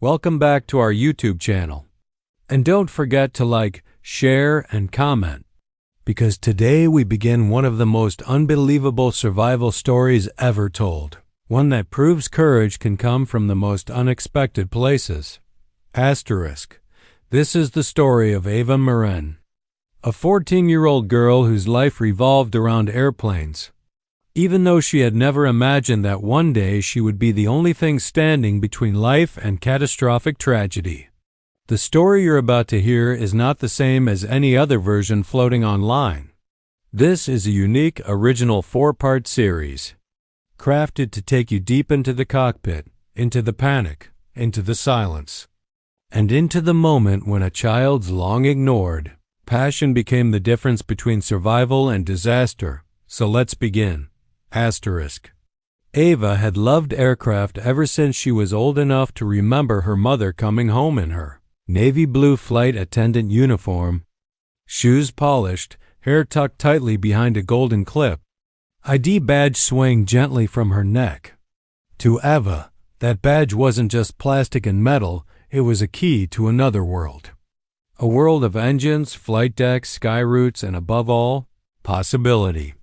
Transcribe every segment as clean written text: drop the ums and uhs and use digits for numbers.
Welcome back to our YouTube channel. And don't forget to like, share, and comment, because today we begin one of the most unbelievable survival stories ever told. One that proves courage can come from the most unexpected places. Asterisk. This is the story of Ava Miren, a 14-year-old girl whose life revolved around airplanes, even though she had never imagined that one day she would be the only thing standing between life and catastrophic tragedy. The story you're about to hear is not the same as any other version floating online. This is a unique, original 4-part series, crafted to take you deep into the cockpit, into the panic, into the silence, and into the moment when a child's long-ignored passion became the difference between survival and disaster. So let's begin. Asterisk. Ava had loved aircraft ever since she was old enough to remember her mother coming home in her navy blue flight attendant uniform, shoes polished, hair tucked tightly behind a golden clip, ID badge swaying gently from her neck. To Ava, that badge wasn't just plastic and metal, it was a key to another world. A world of engines, flight decks, sky routes, and above all, possibility.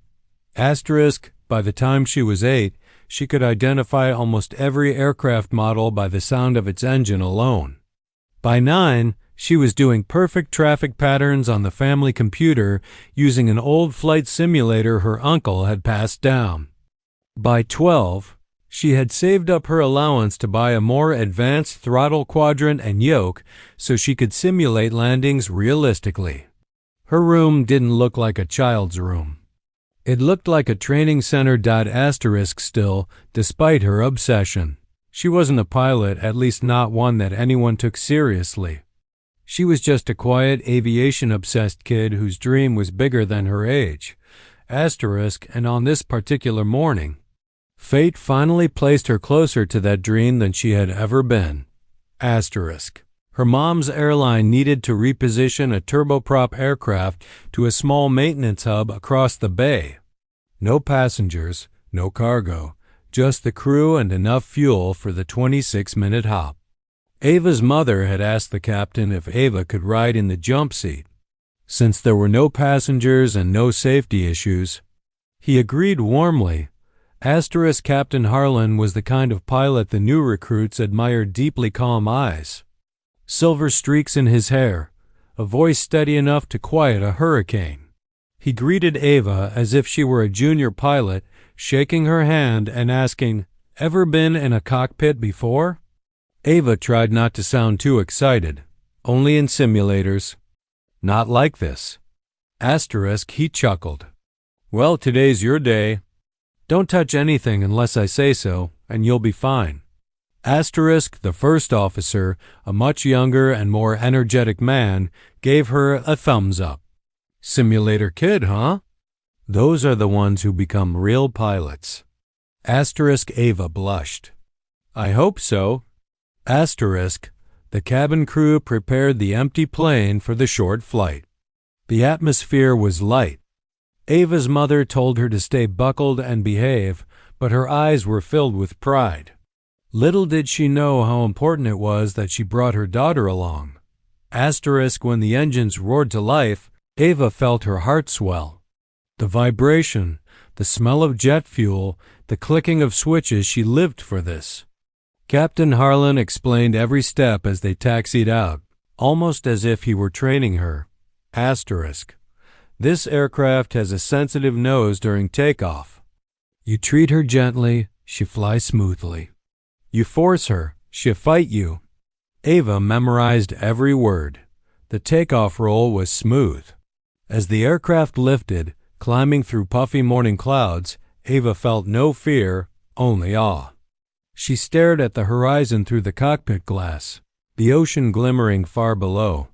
Asterisk, by the time she was 8, she could identify almost every aircraft model by the sound of its engine alone. By 9, she was doing perfect traffic patterns on the family computer using an old flight simulator her uncle had passed down. By 12, she had saved up her allowance to buy a more advanced throttle quadrant and yoke so she could simulate landings realistically. Her room didn't look like a child's room. It looked like a training center. Asterisk still, despite her obsession. She wasn't a pilot, at least not one that anyone took seriously. She was just a quiet, aviation-obsessed kid whose dream was bigger than her age. Asterisk, and on this particular morning, fate finally placed her closer to that dream than she had ever been. Asterisk. Her mom's airline needed to reposition a turboprop aircraft to a small maintenance hub across the bay. No passengers, no cargo, just the crew and enough fuel for the 26-minute hop. Ava's mother had asked the captain if Ava could ride in the jump seat. Since there were no passengers and no safety issues, he agreed warmly. Asterisk. Captain Harlan was the kind of pilot the new recruits admired. Deeply calm eyes, silver streaks in his hair, a voice steady enough to quiet a hurricane. He greeted Ava as if she were a junior pilot, shaking her hand and asking, "Ever been in a cockpit before?" Ava tried not to sound too excited. "Only in simulators." "Not like this." Asterisk. He chuckled. "Well, today's your day. Don't touch anything unless I say so, and you'll be fine." Asterisk. The first officer, a much younger and more energetic man, gave her a thumbs up. "Simulator kid, huh? Those are the ones who become real pilots." Asterisk. Ava blushed. "I hope so." Asterisk. The cabin crew prepared the empty plane for the short flight. The atmosphere was light. Ava's mother told her to stay buckled and behave, but her eyes were filled with pride. Little did she know how important it was that she brought her daughter along. Asterisk. When the engines roared to life, Ava felt her heart swell. The vibration, the smell of jet fuel, the clicking of switches, she lived for this. Captain Harlan explained every step as they taxied out, almost as if he were training her. Asterisk. This aircraft has a sensitive nose during takeoff. You treat her gently, she flies smoothly. You force her, she'll fight you. Ava memorized every word. The takeoff roll was smooth. As the aircraft lifted, climbing through puffy morning clouds, Ava felt no fear, only awe. She stared at the horizon through the cockpit glass, the ocean glimmering far below.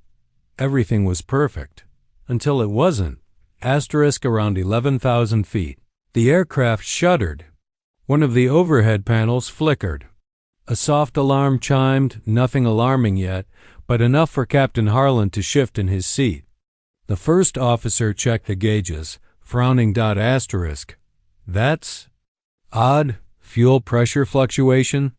Everything was perfect. Until it wasn't. Asterisk. Around 11,000 feet. The aircraft shuddered. One of the overhead panels flickered. A soft alarm chimed, nothing alarming yet, but enough for Captain Harlan to shift in his seat. The first officer checked the gauges, frowning. Asterisk. That's odd. Fuel pressure fluctuation.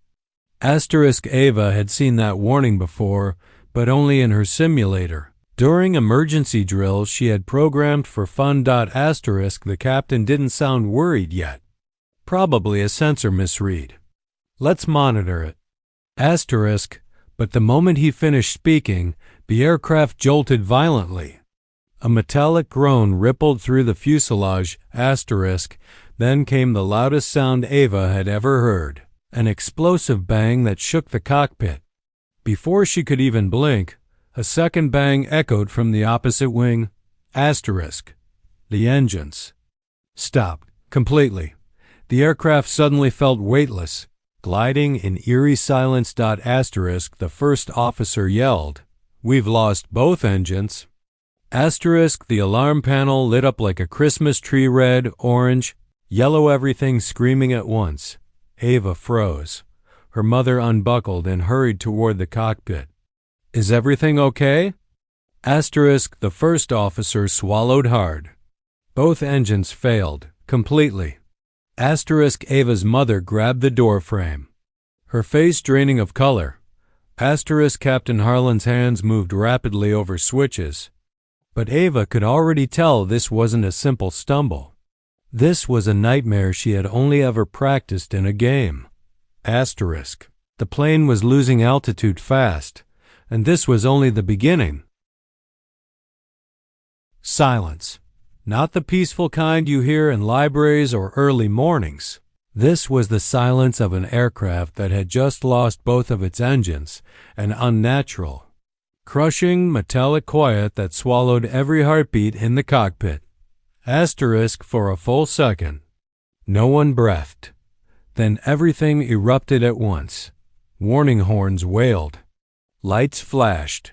Ava had seen that warning before, but only in her simulator. During emergency drills she had programmed for fun. The captain didn't sound worried yet. Probably a sensor misread. Let's monitor it. But the moment he finished speaking, the aircraft jolted violently. A metallic groan rippled through the fuselage, then came the loudest sound Ava had ever heard, an explosive bang that shook the cockpit. Before she could even blink, a second bang echoed from the opposite wing. The engines stopped completely. The aircraft suddenly felt weightless, gliding in eerie silence. The first officer yelled, "We've lost both engines." The alarm panel lit up like a Christmas tree, red, orange, yellow, everything screaming at once. Ava froze. Her mother unbuckled and hurried toward the cockpit. "Is everything okay?" The first officer swallowed hard. Both engines failed, completely. Ava's mother grabbed the door frame, her face draining of color. Captain Harlan's hands moved rapidly over switches. But Ava could already tell this wasn't a simple stumble. This was a nightmare she had only ever practiced in a game. The plane was losing altitude fast, and this was only the beginning. Silence. Not the peaceful kind you hear in libraries or early mornings. This was the silence of an aircraft that had just lost both of its engines, an unnatural, crushing, metallic quiet that swallowed every heartbeat in the cockpit. For a full second, no one breathed. Then everything erupted at once. Warning horns wailed. Lights flashed.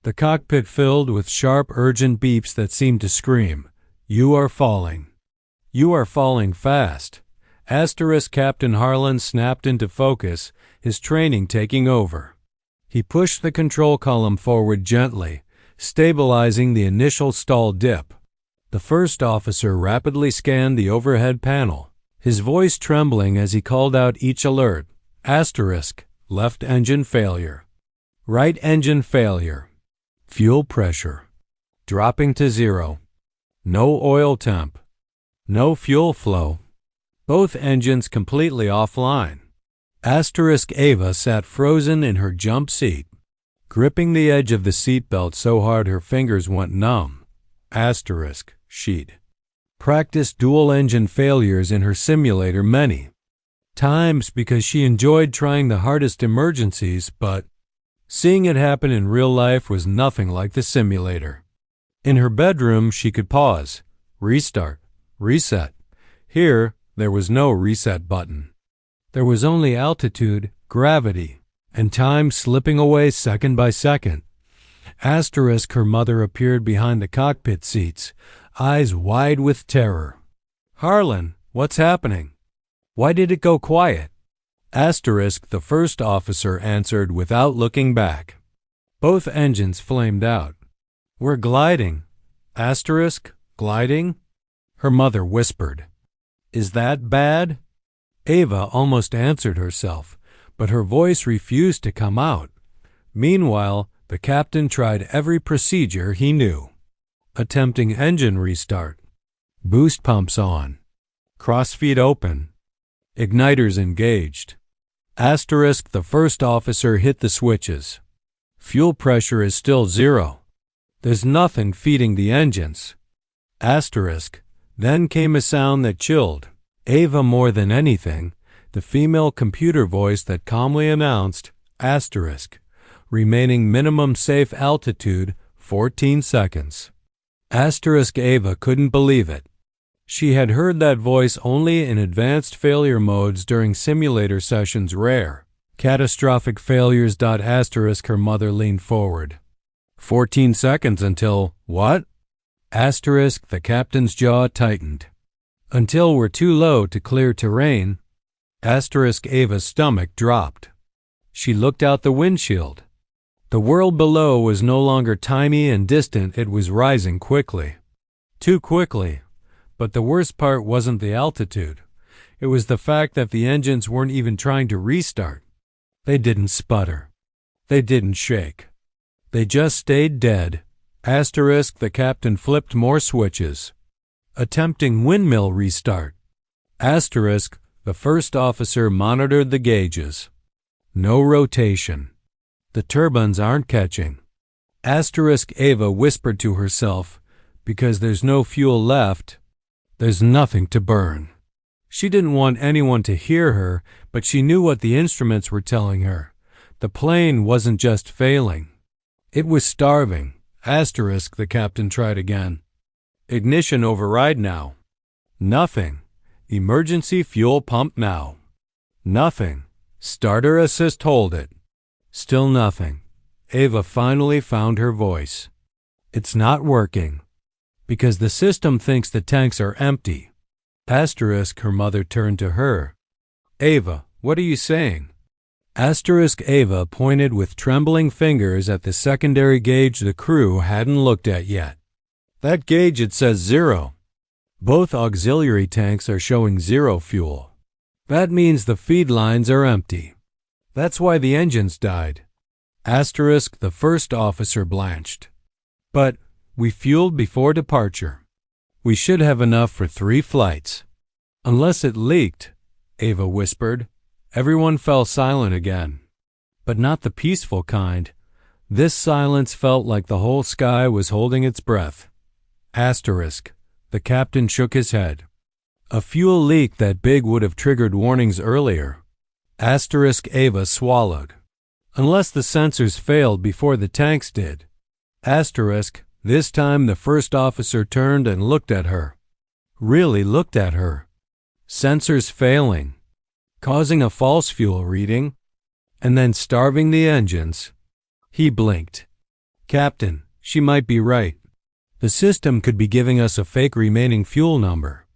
The cockpit filled with sharp, urgent beeps that seemed to scream, "You are falling. You are falling fast." Captain Harlan snapped into focus, his training taking over. He pushed the control column forward gently, stabilizing the initial stall dip. The first officer rapidly scanned the overhead panel, his voice trembling as he called out each alert. Left engine failure. Right engine failure. Fuel pressure dropping to 0. No oil temp. No fuel flow. Both engines completely offline. Ava sat frozen in her jump seat, gripping the edge of the seatbelt so hard her fingers went numb. She'd practiced dual-engine failures in her simulator many times because she enjoyed trying the hardest emergencies, but seeing it happen in real life was nothing like the simulator. In her bedroom, she could pause, restart, reset. Here, there was no reset button. There was only altitude, gravity, and time slipping away second by second. Her mother appeared behind the cockpit seats, eyes wide with terror. "Harlan, what's happening? Why did it go quiet?" The first officer answered without looking back. Both engines flamed out. "We're gliding." Gliding? Her mother whispered. "Is that bad?" Ava almost answered herself, but her voice refused to come out. Meanwhile, the captain tried every procedure he knew. Attempting engine restart. Boost pumps on. Crossfeed open. Igniters engaged. The first officer hit the switches. Fuel pressure is still 0. There's nothing feeding the engines. Then came a sound that chilled Ava more than anything, the female computer voice that calmly announced, remaining minimum safe altitude, 14 seconds. Ava couldn't believe it. She had heard that voice only in advanced failure modes during simulator sessions, rare. Catastrophic failures. Her mother leaned forward. 14 seconds until what? The captain's jaw tightened. Until we're too low to clear terrain. Ava's stomach dropped. She looked out the windshield. The world below was no longer tiny and distant, it was rising quickly. Too quickly. But the worst part wasn't the altitude. It was the fact that the engines weren't even trying to restart. They didn't sputter. They didn't shake. They just stayed dead. Asterisk, the captain flipped more switches, attempting windmill restart. Asterisk, the first officer monitored the gauges. No rotation. The turbines aren't catching. Asterisk, Ava whispered to herself, because there's no fuel left, there's nothing to burn. She didn't want anyone to hear her, but she knew what the instruments were telling her. The plane wasn't just failing. It was starving. Asterisk, the captain tried again. Ignition override now. Nothing. Emergency fuel pump now. Nothing. Starter assist hold it. Still nothing. Ava finally found her voice. It's not working. Because the system thinks the tanks are empty. Asterisk, her mother turned to her. Ava, what are you saying? Asterisk, Ava pointed with trembling fingers at the secondary gauge the crew hadn't looked at yet. That gauge, it says 0. Both auxiliary tanks are showing 0 fuel. That means the feed lines are empty. That's why the engines died. Asterisk, the first officer blanched. But we fueled before departure. We should have enough for 3 flights. Unless it leaked, Ava whispered. Everyone fell silent again. But not the peaceful kind. This silence felt like the whole sky was holding its breath. Asterisk, the captain shook his head. A fuel leak that big would have triggered warnings earlier. Asterisk, Ava swallowed. Unless the sensors failed before the tanks did. Asterisk, this time the first officer turned and looked at her. Really looked at her. Sensors failing. Causing a false fuel reading. And then starving the engines. He blinked. Captain, she might be right. The system could be giving us a fake remaining fuel number.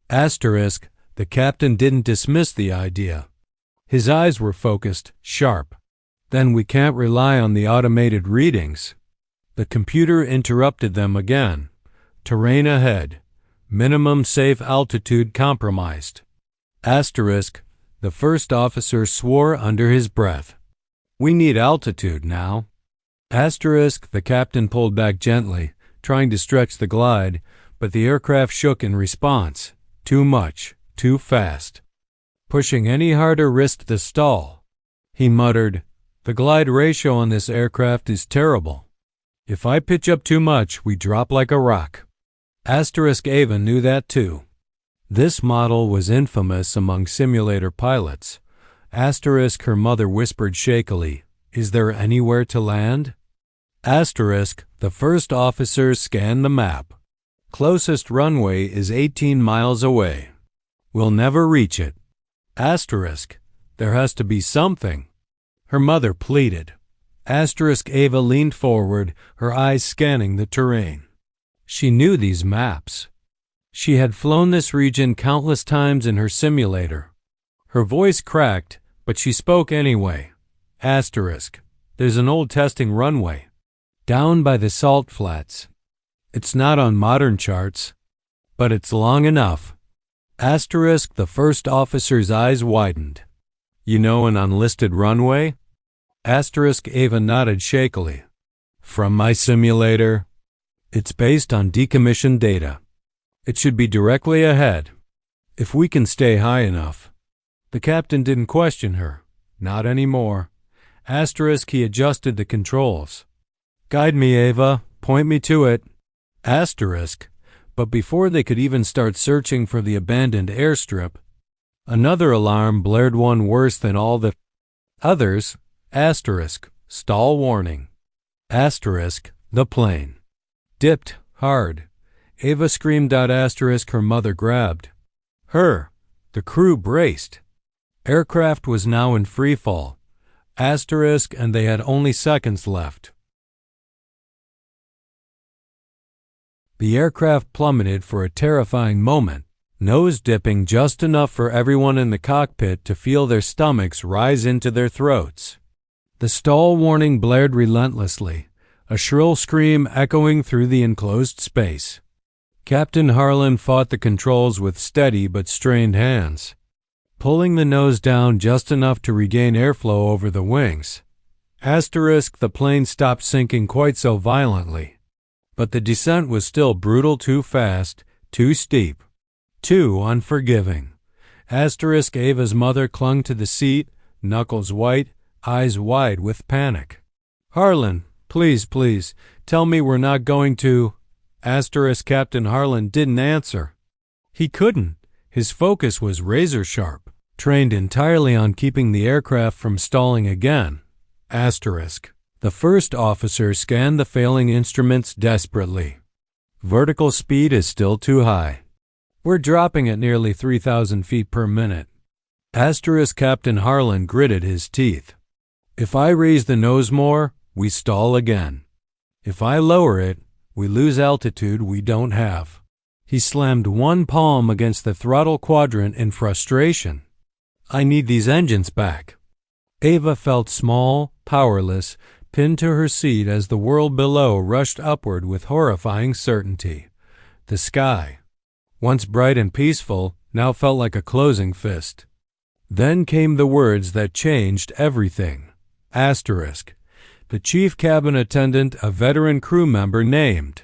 Asterisk, the captain didn't dismiss the idea. His eyes were focused, sharp. Then we can't rely on the automated readings. The computer interrupted them again. Terrain ahead. Minimum safe altitude compromised. Asterisk, the first officer swore under his breath. We need altitude now. Asterisk, the captain pulled back gently, trying to stretch the glide, but the aircraft shook in response. Too much, too fast. Pushing any harder risked the stall. He muttered, the glide ratio on this aircraft is terrible. If I pitch up too much, we drop like a rock. Asterisk, Ava knew that too. This model was infamous among simulator pilots. Asterisk, her mother whispered shakily, is there anywhere to land? Asterisk, the first officer scanned the map. Closest runway is 18 miles away. We'll never reach it. Asterisk, there has to be something. Her mother pleaded. Asterisk, Ava leaned forward, her eyes scanning the terrain. She knew these maps. She had flown this region countless times in her simulator. Her voice cracked, but she spoke anyway. Asterisk, there's an old testing runway. Down by the salt flats. It's not on modern charts, but it's long enough. Asterisk, the first officer's eyes widened. You know an unlisted runway? Asterisk, Ava nodded shakily. From my simulator. It's based on decommissioned data. It should be directly ahead, if we can stay high enough. The captain didn't question her. Not anymore. Asterisk, he adjusted the controls. Guide me, Ava. Point me to it. Asterisk, but before they could even start searching for the abandoned airstrip, another alarm blared, one worse than all the others. Asterisk, stall warning. Asterisk, the plane dipped hard. Ava screamed out. Asterisk, her mother grabbed her. The crew braced. Aircraft was now in free fall. Asterisk, and they had only seconds left. The aircraft plummeted for a terrifying moment, nose dipping just enough for everyone in the cockpit to feel their stomachs rise into their throats. The stall warning blared relentlessly, a shrill scream echoing through the enclosed space. Captain Harlan fought the controls with steady but strained hands. pulling the nose down just enough to regain airflow over the wings. Asterisk, the plane stopped sinking quite so violently. But the descent was still brutal, too fast, too steep, too unforgiving. Asterisk, Ava's mother clung to the seat, knuckles white, eyes wide with panic. Harlan, please, please, tell me we're not going to... Asterisk, Captain Harlan didn't answer. He couldn't. His focus was razor-sharp, trained entirely on keeping the aircraft from stalling again. Asterisk. The first officer scanned the failing instruments desperately. Vertical speed is still too high. We're dropping at nearly 3,000 feet per minute. Asterisk, Captain Harlan gritted his teeth. If I raise the nose more, we stall again. If I lower it, we lose altitude we don't have. He slammed one palm against the throttle quadrant in frustration. I need these engines back. Ava felt small, powerless, pinned to her seat as the world below rushed upward with horrifying certainty. The sky, once bright and peaceful, now felt like a closing fist. Then came the words that changed everything. Asterisk. The chief cabin attendant, a veteran crew member named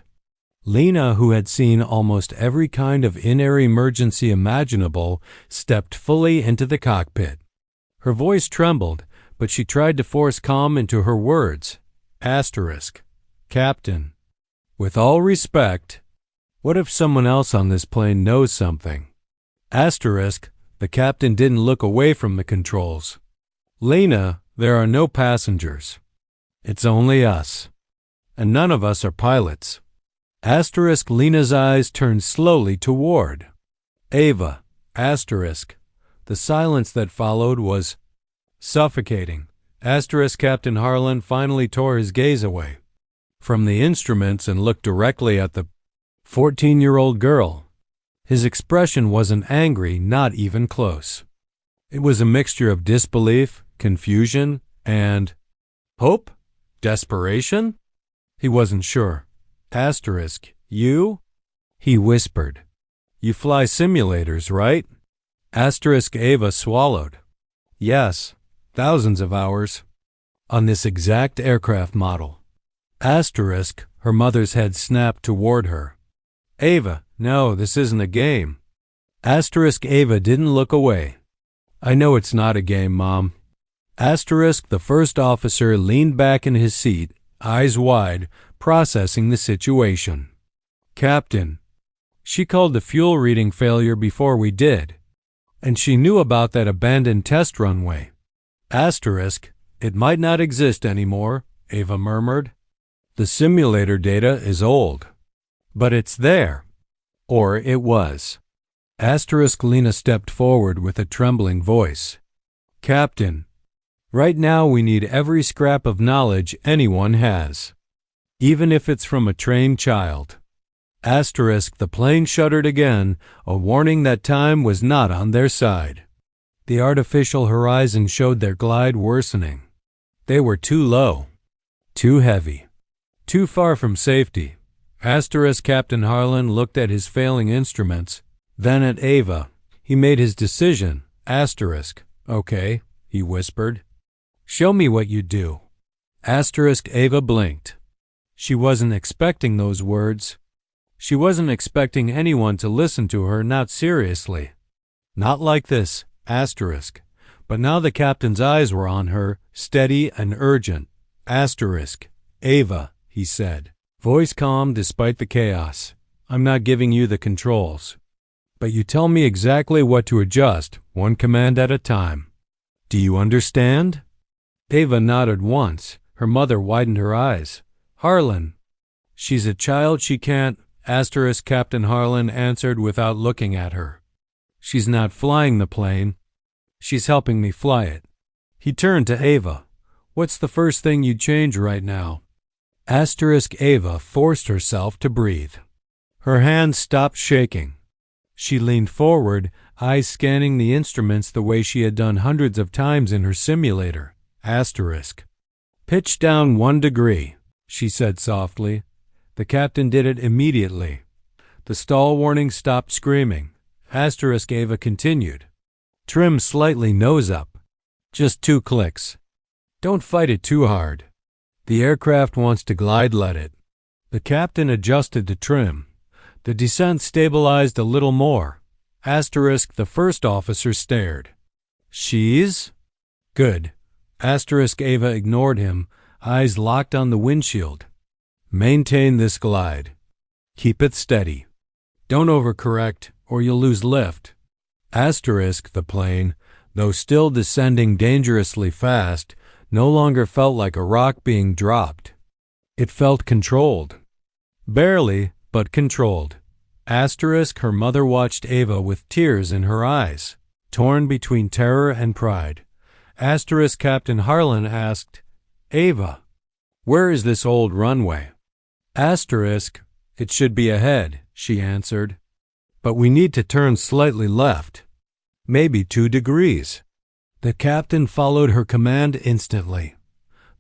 Lena, who had seen almost every kind of in-air emergency imaginable, stepped fully into the cockpit. Her voice trembled, but she tried to force calm into her words. Asterisk. Captain, with all respect, what if someone else on this plane knows something? Asterisk. The captain didn't look away from the controls. Lena, there are no passengers. It's only us. And none of us are pilots. Asterisk. Lena's eyes turned slowly toward Ava. Asterisk. The silence that followed was suffocating. Asterisk. Captain Harlan finally tore his gaze away from the instruments and looked directly at the 14-year-old girl. His expression wasn't angry, not even close. It was a mixture of disbelief, confusion, and hope? Desperation? He wasn't sure. Asterisk. You? He whispered. You fly simulators, right? Asterisk. Ava swallowed. Yes, thousands of hours. On this exact aircraft model. Asterisk. Her mother's head snapped toward her. Ava, no, this isn't a game. Asterisk. Ava didn't look away. I know it's not a game, Mom. Asterisk. The first officer leaned back in his seat, eyes wide, processing the situation. Captain, she called the fuel reading failure before we did, and she knew about that abandoned test runway. Asterisk. It might not exist anymore, Ava murmured. The simulator data is old. But it's there. Or it was. Asterisk. Lena stepped forward with a trembling voice. Captain, right now we need every scrap of knowledge anyone has, even if it's from a trained child. Asterisk. The plane shuddered again, a warning that time was not on their side. The artificial horizon showed their glide worsening. They were too low, too heavy, too far from safety. Asterisk. Captain Harlan looked at his failing instruments, then at Ava. He made his decision. Asterisk. Okay, he whispered. Show me what you do. Asterisk. Ava blinked. She wasn't expecting those words. She wasn't expecting anyone to listen to her, not seriously. Not like this. Asterisk. But now the captain's eyes were on her, steady and urgent. Asterisk. Ava, he said. Voice calm despite the chaos. I'm not giving you the controls. But you tell me exactly what to adjust, one command at a time. Do you understand? Ava nodded once. Her mother widened her eyes. Harlan. She's a child, she can't... Asterisk. Captain Harlan answered without looking at her. She's not flying the plane. She's helping me fly it. He turned to Ava. What's the first thing you'd change right now? Asterisk. Ava forced herself to breathe. Her hands stopped shaking. She leaned forward, eyes scanning the instruments the way she had done hundreds of times in her simulator. Asterisk. Pitch down 1 degree, she said softly. The captain did it immediately. The stall warning stopped screaming. Asterisk. Ava continued. Trim slightly nose up. Just 2 clicks. Don't fight it too hard. The aircraft wants to glide, let it. The captain adjusted the trim. The descent stabilized a little more. Asterisk, the first officer stared. She's? Good. Asterisk, Ava ignored him, eyes locked on the windshield. Maintain this glide. Keep it steady. Don't overcorrect, or you'll lose lift. Asterisk, the plane, though still descending dangerously fast, no longer felt like a rock being dropped. It felt controlled. Barely, but controlled. Asterisk, her mother watched Ava with tears in her eyes, torn between terror and pride. Asterisk, Captain Harlan asked, Ava, where is this old runway? Asterisk, it should be ahead, she answered. But we need to turn slightly left. Maybe 2 degrees. The captain followed her command instantly.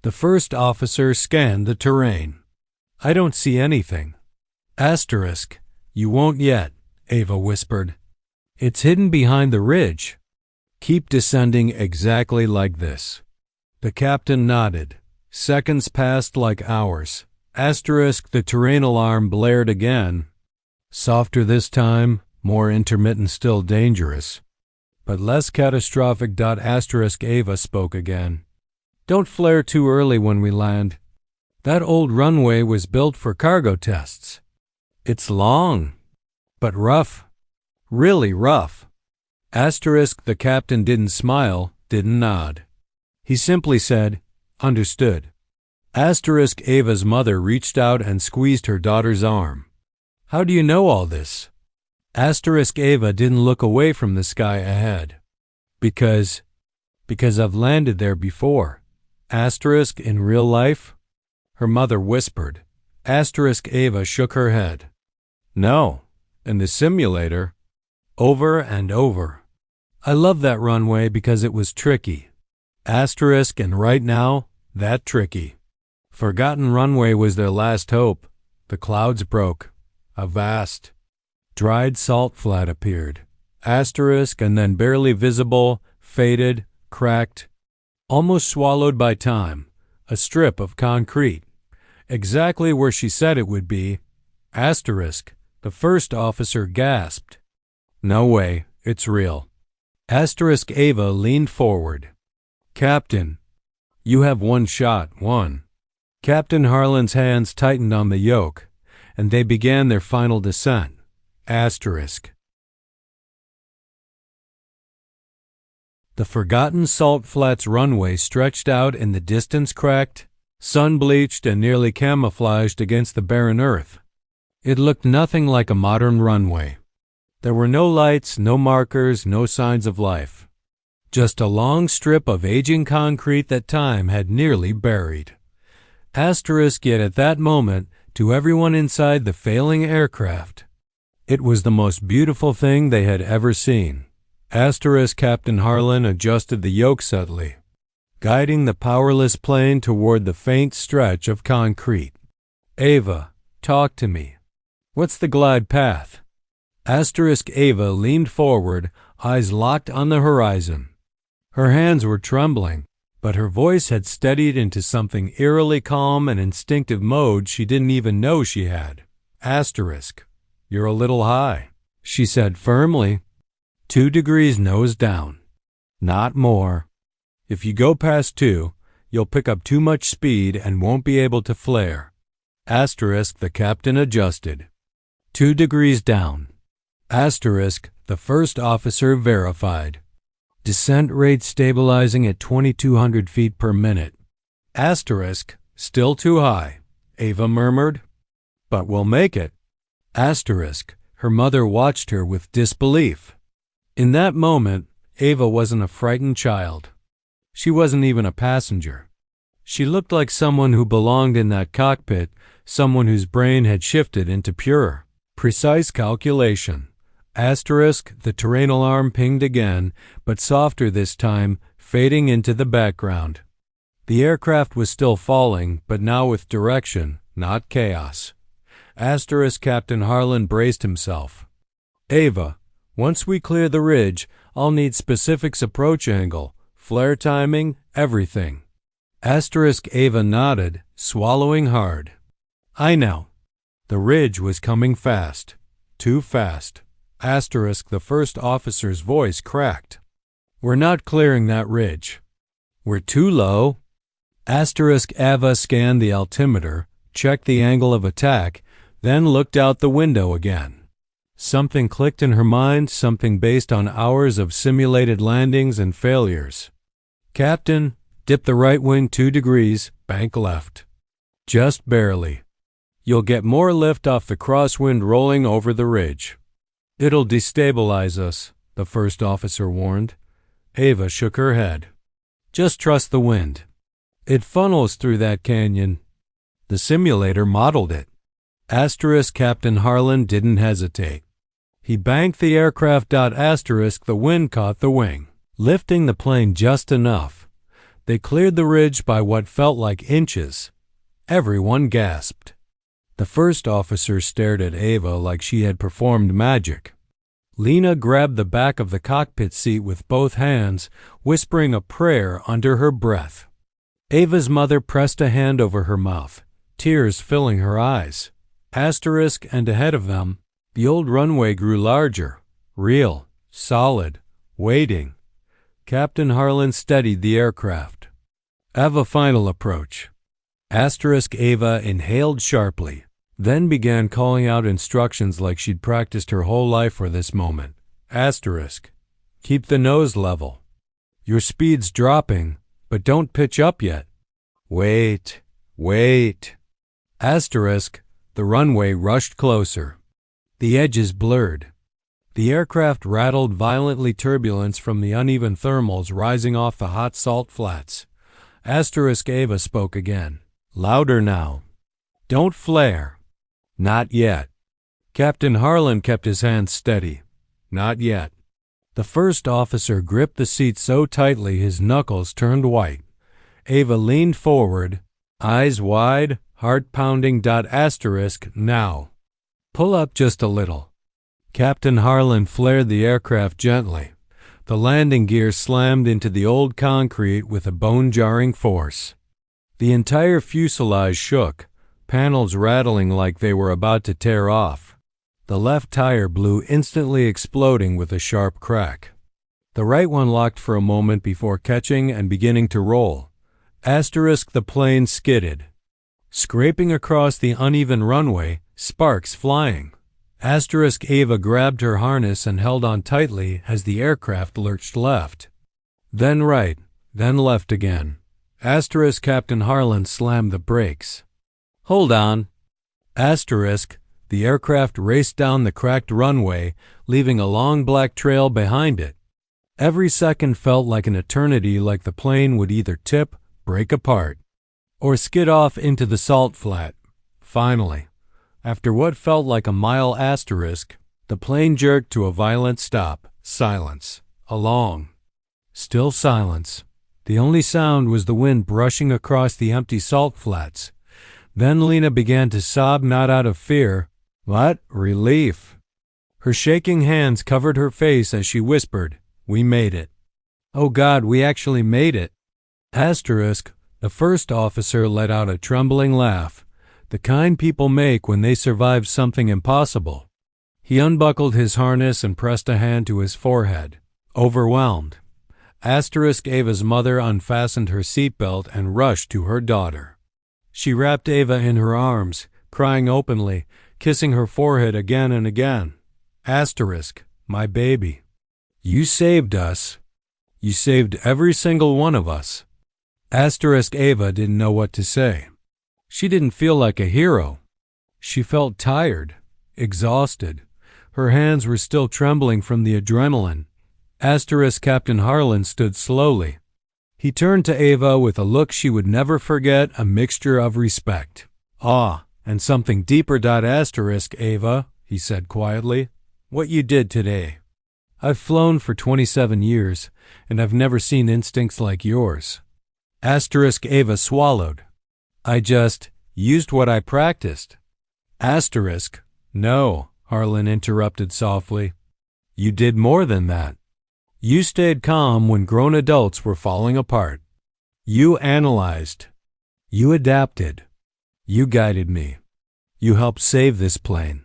The first officer scanned the terrain. I don't see anything. Asterisk, you won't yet, Ava whispered. It's hidden behind the ridge. Keep descending exactly like this. The captain nodded. Seconds passed like hours. Asterisk, the terrain alarm blared again. Softer this time, more intermittent, still dangerous. But less catastrophic. Asterisk, Ava spoke again. Don't flare too early when we land. That old runway was built for cargo tests. It's long, but rough. Really rough. Asterisk, the captain didn't smile, didn't nod. He simply said, understood. Asterisk, Ava's mother reached out and squeezed her daughter's arm. How do you know all this? Asterisk, Ava didn't look away from the sky ahead. Because I've landed there before. Asterisk, in real life? Her mother whispered. Asterisk, Ava shook her head. No, in the simulator. Over and over. I love that runway because it was tricky. Asterisk, and right now, that tricky. Forgotten runway was their last hope. The clouds broke. A vast, dried salt flat appeared. Asterisk, and then barely visible, faded, cracked, almost swallowed by time, a strip of concrete. Exactly where she said it would be. Asterisk, the first officer gasped. No way, it's real. Asterisk, Ava leaned forward. Captain, you have 1 shot, 1. Captain Harlan's hands tightened on the yoke, and they began their final descent. Asterisk. The forgotten Salt Flats runway stretched out in the distance, cracked, sun-bleached, and nearly camouflaged against the barren earth. It looked nothing like a modern runway. There were no lights, no markers, no signs of life. Just a long strip of aging concrete that time had nearly buried. Asterisk, yet at that moment, to everyone inside the failing aircraft, it was the most beautiful thing they had ever seen. Asterisk, Captain Harlan adjusted the yoke subtly, guiding the powerless plane toward the faint stretch of concrete. Ava, talk to me. What's the glide path? Asterisk, Ava leaned forward, eyes locked on the horizon. Her hands were trembling, but her voice had steadied into something eerily calm and instinctive mode she didn't even know she had. Asterisk, you're a little high, she said firmly. 2 degrees nose down. Not more. If you go past 2, you'll pick up too much speed and won't be able to flare. Asterisk, the captain adjusted. 2 degrees down. Asterisk, the first officer verified. Descent rate stabilizing at 2,200 feet per minute. Asterisk, still too high, Ava murmured. But we'll make it. Asterisk, her mother watched her with disbelief. In that moment, Ava wasn't a frightened child. She wasn't even a passenger. She looked like someone who belonged in that cockpit, someone whose brain had shifted into pure, precise calculation. Asterisk, the terrain alarm pinged again, but softer this time, fading into the background. The aircraft was still falling, but now with direction, not chaos. Asterisk, Captain Harlan braced himself. Ava, once we clear the ridge, I'll need specifics, approach angle, flare timing, everything. Ava nodded, swallowing hard. I know. The ridge was coming fast. Too fast. The first officer's voice cracked. We're not clearing that ridge. We're too low. Ava scanned the altimeter, checked the angle of attack, then looked out the window again. Something clicked in her mind, something based on hours of simulated landings and failures. Captain, dip the right wing 2 degrees, bank left. Just barely. You'll get more lift off the crosswind rolling over the ridge. It'll destabilize us, the first officer warned. Ava shook her head. Just trust the wind. It funnels through that canyon. The simulator modeled it. Captain Harlan didn't hesitate. He banked the aircraft. The wind caught the wing, lifting the plane just enough. They cleared the ridge by what felt like inches. Everyone gasped. The first officer stared at Ava like she had performed magic. Lena grabbed the back of the cockpit seat with both hands, whispering a prayer under her breath. Ava's mother pressed a hand over her mouth, tears filling her eyes. And ahead of them, the old runway grew larger, real, solid, waiting. Captain Harlan steadied the aircraft. Ava final approach. Ava inhaled sharply, then began calling out instructions like she'd practiced her whole life for this moment. Keep the nose level. Your speed's dropping, but don't pitch up yet. Wait. The runway rushed closer. The edges blurred. The aircraft rattled violently, turbulence from the uneven thermals rising off the hot salt flats. Ava spoke again. Louder now. Don't flare. Not yet. Captain Harlan kept his hands steady. Not yet. The first officer gripped the seat so tightly his knuckles turned white. Ava leaned forward, eyes wide, heart pounding. Now. Pull up just a little. Captain Harlan flared the aircraft gently. The landing gear slammed into the old concrete with a bone-jarring force. The entire fuselage shook, panels rattling like they were about to tear off. The left tire blew, instantly exploding with a sharp crack. The right one locked for a moment before catching and beginning to roll. The plane skidded, scraping across the uneven runway, sparks flying. Ava grabbed her harness and held on tightly as the aircraft lurched left. Then right, then left again. Captain Harlan slammed the brakes. Hold on. The aircraft raced down the cracked runway, leaving a long black trail behind it. Every second felt like an eternity, like the plane would either tip, break apart, or skid off into the salt flat. Finally, after what felt like a mile, the plane jerked to a violent stop. Silence. A long, still silence. The only sound was the wind brushing across the empty salt flats. Then Lena began to sob, not out of fear, but relief. Her shaking hands covered her face as she whispered, "We made it. Oh God, we actually made it." The first officer let out a trembling laugh, the kind people make when they survive something impossible. He unbuckled his harness and pressed a hand to his forehead, overwhelmed. Ava's mother unfastened her seatbelt and rushed to her daughter. She wrapped Ava in her arms, crying openly, kissing her forehead again and again. My baby. You saved us. You saved every single one of us. Ava didn't know what to say. She didn't feel like a hero. She felt tired, exhausted. Her hands were still trembling from the adrenaline. Captain Harlan stood slowly. He turned to Ava with a look she would never forget, a mixture of respect, awe, and something deeper. Ava, he said quietly, what you did today. I've flown for 27 years, and I've never seen instincts like yours. Ava swallowed. I just used what I practiced. No, Harlan interrupted softly. You did more than that. You stayed calm when grown adults were falling apart. You analyzed. You adapted. You guided me. You helped save this plane."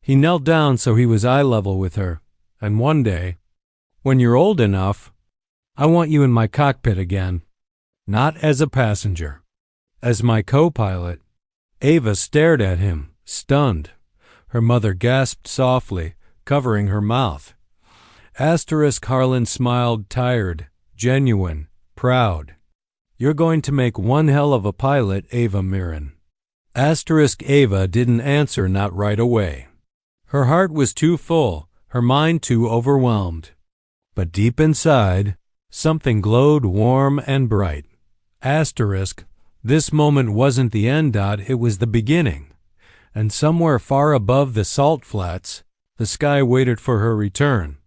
He knelt down so he was eye level with her. "And one day, when you're old enough, I want you in my cockpit again. Not as a passenger. As my co-pilot." Ava stared at him, stunned. Her mother gasped softly, covering her mouth. Harlan smiled, tired, genuine, proud. "You're going to make one hell of a pilot, Ava Miren." Ava didn't answer, not right away. Her heart was too full, her mind too overwhelmed. But deep inside, something glowed warm and bright. This moment wasn't the end. It was the beginning. And somewhere far above the salt flats, the sky waited for her return.